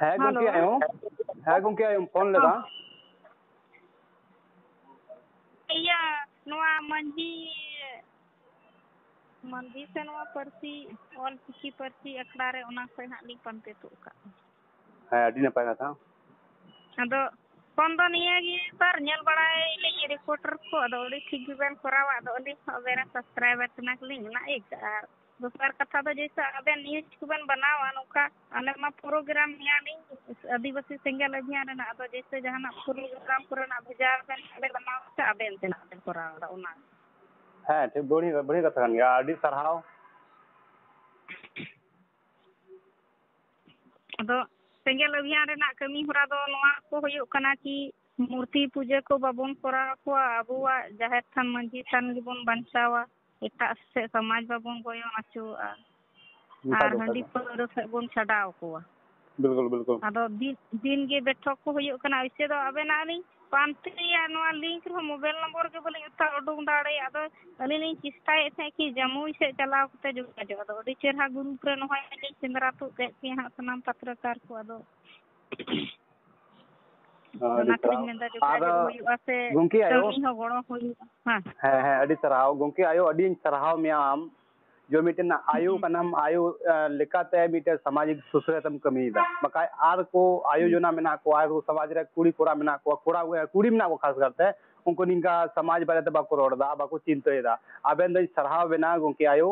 ᱦᱮᱸ ᱜᱚᱝᱠᱮ ᱟᱭᱳ ᱦᱮᱸ ᱜᱚᱝᱠᱮ ᱟᱭᱳ ᱯᱷᱳᱱ ᱞᱮᱫᱟ ᱤᱭᱟᱹ ᱱᱚᱣᱟ ᱢᱟᱹᱡᱷᱤ ᱥᱮ ᱱᱚᱣᱟ ᱯᱟᱹᱨᱥᱤ ᱚᱞᱪᱤᱠᱤ ᱯᱟᱹᱨᱥᱤ ᱟᱠᱷᱲᱟ ᱨᱮ ᱚᱱᱟ ᱠᱷᱚᱡ ᱦᱟᱸᱜ ᱞᱤᱧ ᱯᱟᱱᱛᱮ ᱛᱩᱫ ᱠᱟᱜ ᱦᱮᱸ ᱟᱹᱰᱤ ᱱᱟᱯᱟᱭ ᱠᱟᱛᱷᱟ ᱟᱫᱚ ᱯᱷᱳᱱ ᱫᱚ ᱱᱤᱭᱟᱹ ᱜᱮ ᱥᱟᱨ ᱧᱮᱞ ᱵᱟᱲᱟᱭᱟᱞᱤᱧ ᱨᱤᱯᱳᱴᱟᱨ ᱠᱚ ᱟᱫᱚ ᱟᱹᱰᱤ ᱴᱷᱤᱠ ᱜᱮᱵᱮᱱ ᱠᱚᱨᱟᱣᱟ ᱟᱫᱚ ᱟᱹᱞᱤᱧ ᱦᱚᱸ ᱟᱵᱮᱱ ᱥᱟᱵᱥᱠᱨᱟᱭᱵᱟᱨ ᱠᱟᱱᱟ ᱞᱤᱧ ᱚᱱᱟ ᱤᱭᱟᱹᱛᱮ ᱟᱨ ᱫᱚᱥᱟᱨ ᱠᱟᱛᱷᱟ ᱫᱚ ᱡᱮᱭᱥᱮ ᱟᱵᱮᱱ ᱱᱤᱭᱩᱡᱽ ᱠᱚᱵᱮᱱ ᱵᱮᱱᱟᱣᱟ ᱱᱚᱝᱠᱟ ᱟᱞᱮ ᱢᱟ ᱯᱨᱳᱜᱨᱟᱢ ᱞᱤᱧ ᱟᱹᱫᱤᱵᱟᱹᱥᱤ ᱥᱮᱸᱜᱮᱞ ᱚᱵᱷᱤᱡᱟᱱ ᱨᱮᱱᱟᱜ ᱟᱫᱚ ᱡᱮᱭᱥᱮ ᱡᱟᱦᱟᱱᱟᱜ ᱯᱨᱳᱜᱨᱟᱢ ᱠᱚᱨᱮᱱᱟᱜ ᱵᱷᱮᱡᱟ ᱵᱮᱱ ᱵᱮᱱᱟᱣ ᱥᱮ ᱟᱵᱮᱱ ᱛᱮᱱᱟᱜ ᱵᱮᱱ ᱠᱚᱨᱟᱣᱫᱟ ᱚᱱᱟ ᱦᱮᱸ ᱴᱷᱤᱠ ᱵᱟᱹᱲᱤᱡ ᱠᱟᱛᱷᱟ ᱠᱟᱱ ᱜᱮᱭᱟ ᱟᱹᱰᱤ ᱥᱟᱨᱦᱟᱣ ᱟᱫᱚ ᱥᱮᱸᱜᱮᱞ ᱚᱵᱷᱤᱡᱟᱱ ᱨᱮᱱᱟᱜ ᱠᱟᱹᱢᱤ ᱦᱚᱨᱟ ᱫᱚ ᱱᱚᱣᱟ ᱠᱚ ᱦᱩᱭᱩᱜ ᱠᱟᱱᱟ ᱠᱤ ᱢᱩᱨᱛᱤ ᱯᱩᱡᱟᱹ ko babon korao akowa abuwag jaher than manji than gibon banchawa etak se samaj babon goyong acu'a ar handi paura se bon chadao kowa बिल्कुल ado din ge betok ko huyuk kana ise do abena ni pantiya noa link ro mobile number ge boli uta odung dare ado ani ni chistai the ki jamui se chalao kate jogajo ado adi cherha group re nohai ni sendra tu ke ki ha sanam patrakar ko ado ᱜᱚᱝᱠᱮ ᱟᱭᱳ ᱦᱮᱸ ᱟᱹᱰᱤ ᱥᱟᱨᱦᱟᱣ ᱜᱚᱝᱠᱮ ᱟᱭᱳ ᱟᱹᱰᱤᱧ ᱥᱟᱨᱦᱟᱣ ᱢᱮᱭᱟ ᱟᱢ जो मिटन आयु कनम आयु लेकाते मिटे सामाजिक सुसरेतम कमीदा बकाय आर को आयोजना मेना को आर समाज रे कुड़ी कोड़ा मेना को कोड़ा कुड़ी मेना को खास करते उनको निका समाज बारे बाको रोडदा बाको चिंतायदा आबेन द सरहाव बेना गोंके आयु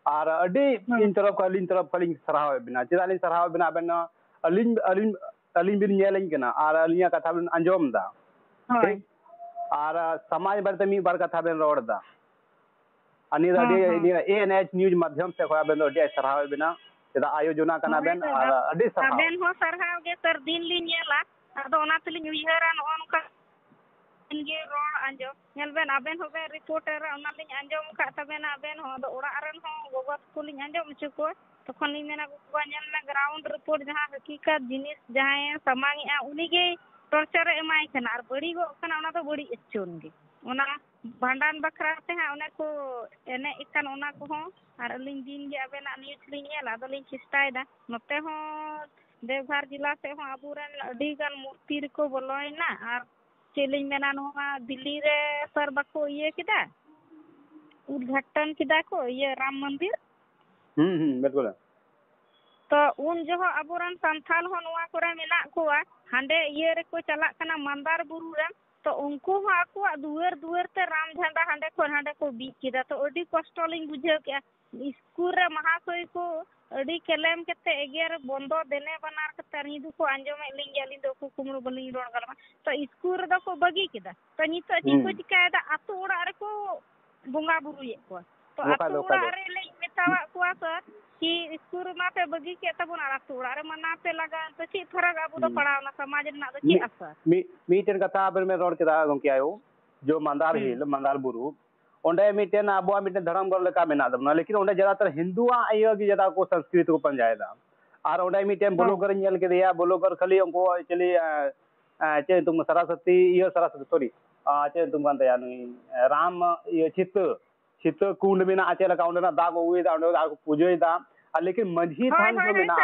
आर अडी इन तरफ कलिन सरहाव बेना चिदालिन सरहाव बेना आबेन अलिन बिन नेलिन कना आर अलिया कथा बिन अंजोमदा आर समाज बारे मी बार कथा बिन रोडदा अनि एएनएच न्यूज माध्यम से खोया बेन अडी सरहाव बेना चेदा आयोजना कना बेन आर अडी सरहाव बेन हो सरहाव गे सर दिन लिन नेला आदो ओना तलिन उयहरा न ओनका इनगे रोड अंजो नेल बेन आबेन हो बे रिपोर्टर ओना लिन अंजोम का तबेना बेन हो दो ओड़ा रन हो गोगत को लिन अंजोम चुको तखन लिन मेना गोगवा नेल ना ग्राउंड रिपोर्ट जहां हकीकत जिनिस जहां समांगी आ उनी गे टॉर्चर एमाय कना आर बड़ी गो कना ओना तो बड़ी एचोन गे ओना भांडान बखरा ते हा ओना को एने इकन ओना को हो आर लिन दिन गे आबेना न्यूज लिन नेला दो लिन चिस्तायदा नते हो देवघर जिला से हो आबुरन अडी गान मूर्ति को बोलोयना आर चेलिन मेना नोवा दिल्ली रे सर बको ये किदा उद्घाटन किदा को ये राम मंदिर बिल्कुल तो उन जो आबुरन संथाल हो नोवा करे मेना कोआ हांडे ये रे को चला कना मंदार बुरु रे तो उनको हो आको दुवर ते राम झंडा हांडे को बी किदा तो अडी कष्ट लिन बुझे के स्कूल रे महाशय को अडी केलेम केते एगेर बंदो देने बनार कते निदु को अंजोमे लिन गेली दो को कुमरो बलिन रोड गलमा तो स्कूल रे को बगी किदा तो नितो चिको चिकायदा आतो ओड़ा रे को बोंगा बुरुये को तो आतो ओड़ा रे ले मेतावा को सर कि स्कूल मा पे बगी के तबन आतो ओड़ा रे मना पे लगा तो ची फरक आबु दो पड़ावना समाज ना दो ची असर मीटर कथा बर में रोड केदा गोंके आयो जो मंदार हिल मंदार बुरु ओंडे मिटेन आबो मिटेन धर्म गल लेका मेना दबना लेकिन ओंडे ज्यादातर हिंदुआ आयो की ज्यादा को संस्कृति को पंजायदा आर ओंडे मिटेन ब्लॉगर नेल केदिया ब्लॉगर खाली उनको एक्चुअली चे तुम सरस्वती ये सरस्वती सॉरी चे तुम कांतया राम ये चित्त कुंड मेना आचे लका ओंडे ना दाग उइदा ओंडे दाग पूजयदा लेकिन मझी थान जो मेना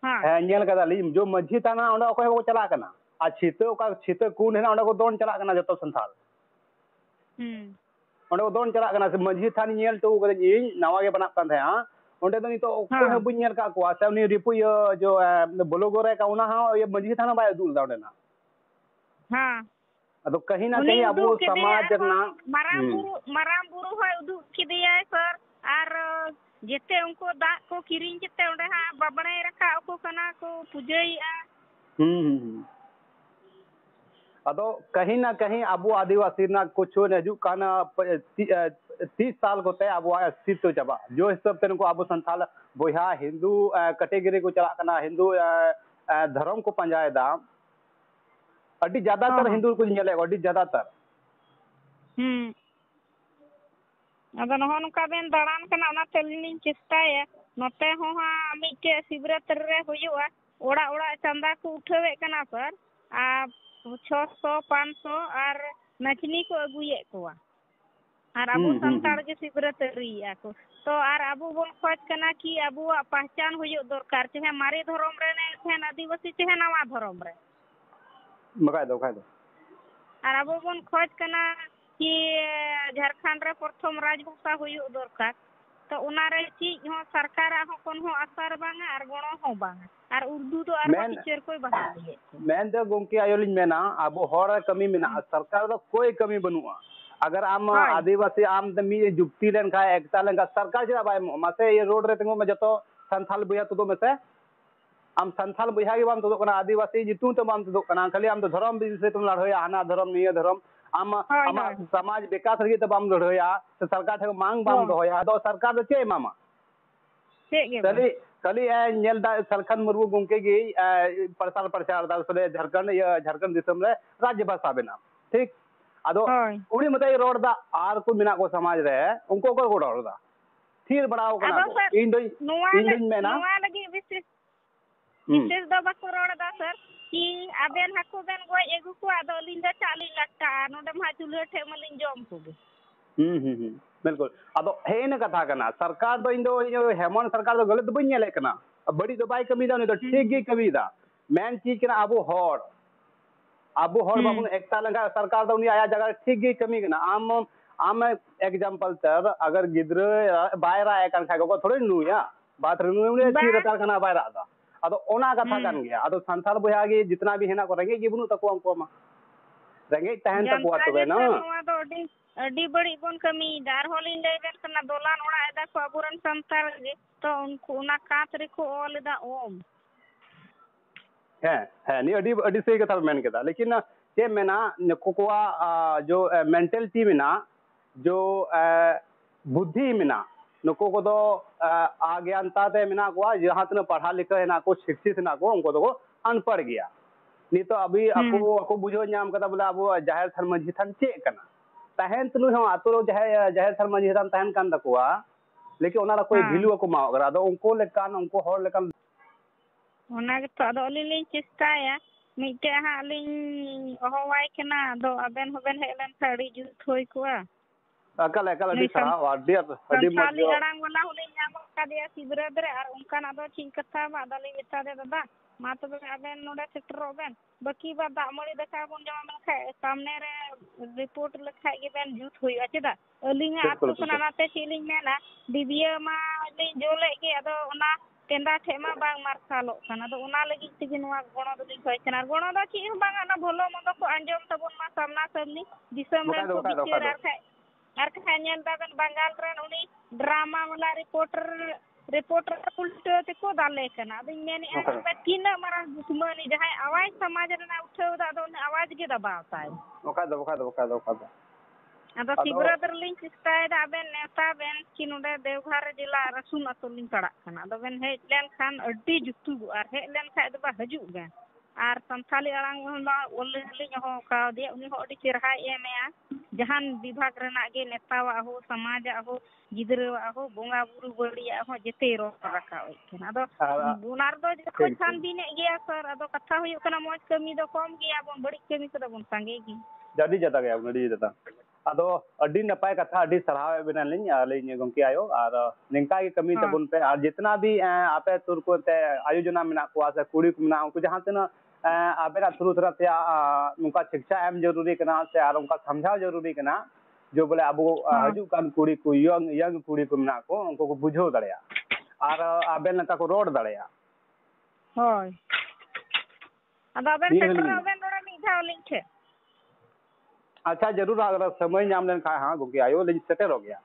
हां नेल कदा ली जो मझी थाना ओंडे ओको को चला कना आ चित्त कुंड है ओंडे को दोन चला कना जतो संथाल ओंडे को दोन चला कना से मझी थान नेल तो इन नवा के बना कान था ओंडे तो नितो ओको है बुñ नेल का को से उनी रिपु जो ब्लॉगर है का उना हा ये मझी थाना बाय दुल दा ओंडे ना हां अदो कहीं ना कहीं अब समाज ना माराम बुरु है उदु किदिया सर आर जेते उनको दा को किरिंग केते ओंडे हा बाबणे रखा को कना को पूजैया अदो कहीं ना कहीं अबो आदिवासी ना कुछ नजु काना 30 साल होते अब अस्तित्व चाबा जो हिसाब से को अब संथाल बोया हिंदू कैटेगरी को चला कना हिंदू धर्म को पंजायदा अड्डी ज्यादातर हिंदू को नेले अड्डी ज्यादातर अदो नहो नुका बेन दाड़ान कना ओना तेलिन चेष्टाया नते हो हा मिटे शिवरात्र रे होयुआ ओड़ा ओड़ा चंदा को उठावे कना सर आ 600 500 और नचनी को अगुये कोआ और अब संताड़ के शिवरात्रि को तो आर अबो बोन खोज कना कि अबो पहचान हुयो दरकार चाहे मारे धर्म रे ने थे आदिवासी चाहे नवा धर्म रे बकाय दो आर अबो बोन खोज कना कि झारखंड रे प्रथम राजभाषा हुयो दरकार तो उना रे चीज हो सरकार हो कोन हो असर बांगा आर गणो हो बांगा आर उर्दू तो आर टीचर कोई बहा लिए मैं दो गोंके आयोलिन मेना अबो हर कमी मेना सरकार दो कोई कमी बनुआ अगर आम आदिवासी आम मी जुक्ति लेन का एकता लेन का सरकार चेदा बाय मासे ये रोड रे तिंगो में जतो संथाल बुया तो में से आम संथाल बुया के बाम तो कना आदिवासी जितू तो बाम तो कना खाली आम तो धर्म विषय तुम लड़ोया आना धर्म निय धर्म आम आम समाज विकास रे तो बाम लड़ोया तो सरकार थे मांग बाम दोया तो सरकार तो चे मामा खाली खाली नेल दा सरखन मुर्मू गोंके गी प्रचार प्रचार दा सले झारखंड दिसम रे राज्य भाषा बेना ठीक अदो उनी मते रोड दा आर को मिना को समाज रे उनको को रोड दा थीर बनाओ कना इन दो मेना नोआ लगी विशेष दो बाको रोड दा सर कि आबेन हाको बेन गोय एगु को आदो लिंदा 40 लाख टा नोडे मा चुले ठे मलिन जम को बिल्कुल अदो हेन कथा कना सरकार दो इंदो हेमंत सरकार दो गलत बन नेले कना बड़ी दो बाय कमी दा तो ठीक गी कमी दा मेन चीज कना अबो हर बाबू एकता लगा सरकार दो आया जगह ठीक गी कमी कना आम एग्जांपल तर अगर गिद्र बायरा एकन खा को थोड़ी नुया बात नु ने थी रता कना बायरा दा अदो ओना कथा कन गया अदो संथाल बोया गी जितना भी हेना को रेंगे गी बुनु तको हमको मा रेंगे तहन तको तबे ना अडी बड़ी बोन कमी दार होलिन लेबेन कना दोलान ओड़ा एदा को अबुरन संतार गे तो उनको ना कात रे को ओल दा ओम है नहीं अडी सही कथा मेन केदा लेकिन ये मेना कोकोआ जो मेंटलिटी मेना जो बुद्धि मेना नुको को दो अज्ञानता ते मेना को जहां तने पढ़ा लिखा है ना को शिक्षित ना को उनको तो अनपढ़ गया नहीं तो अभी ako बुझो नाम कदा बोला अब जाहिर थर मझी थन चे कना तहन तनु हम आतो जाहिर थर मझी थन तहन कान दकुआ लेकिन ओना कोई वैल्यू को मा अगर अदो उनको लेकान उनको हर लेकान ओना के तो अदो लिन चेष्टाया मिटे हा लिन होवाय कना दो अबेन होबेन हेलन थाड़ी जुत होई कोआ अकल अडी सरा अडी खाली अड़ांग वाला होले नाम का दिया सिबरद रे और उनका ना दो ठीक कथा बा दली बेटा दे दादा मा तो अबेन नोडे सेक्टर रोबेन बाकी बा दामड़ी देखा बन जमा में खाए सामने रे रिपोर्ट लिखाई के बेन जुत होई अचदा अलिंग आतो कना नाते चिलिंग मेना दिबिया मा ले जोले के अदो ओना केंदा ठेमा बांग मारसालो कना दो ओना लगी तिगिन वा गणो दो लिखय कना गणो दा ची बांग ना भलो मदो को अंजम तबन मा सामना सामनी दिसम रे को बिचार आर खाय नेल दाबन बंगाल रेन उनी ड्रामा वाला रिपोर्टर उल्टो ते को दाले कना दिन मेनी ए तीन मारा दुश्मनी जहां आवाज समाज रे उठाव दा दो आवाज के दबावताय ओका दो अदो सिबरदर लिंक स्टाइल आबेन नेता बेन कि नोडे देवघर जिला रसुन अतुलिन तड़ा कना अदो बेन हे लेन खान अड्डी जुतु आर हे लेन खाय दबा हजू बेन आर संथाली अड़ांग होना ओलिन हो का दे उनी हो अडी चिरहाय एमया जहान विभाग रेना गे नेतावा हो समाज हो गिदरवा हो बोंगा बुरु बड़िया हो जेते रो रखा ओइकन अदो बुनार दो जखो छान बिने गया सर अदो कथा हुयो कना मोज कमी दो कम गया बोन बड़ी कमी को बोन संगे गी जदी जता गया नडी जता अदो अडी नपाय कथा अडी सराह बिनालिन आलिन गोंके आयो और निंका की कमी तबन पे और जितना भी आपे तुर को ते आयोजना मेना को से कुड़ी को मेना को जहां तना आबेरा थ्रू थ्रते उनका शिक्षा एम जरूरी कना से और उनका समझाव जरूरी कना जो बोले अब हजू कान कुड़ी को यंग कुड़ी को मेना को उनको को बुझो दड़या और आबेन नता को रोड दड़या होय अदा आबेन सेक्टर आबेन रोड मी था लिंक है अच्छा जरूर अगर समय नाम लेन खा हां गोंके आयो ले सेटल हो गया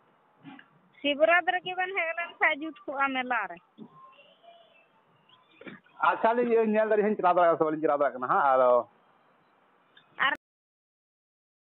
शिवरात्र के बन हेलन साजुत को आमेला रे अच्छा ले नेल दरी हन चला दरा सवाल चला दरा कना हां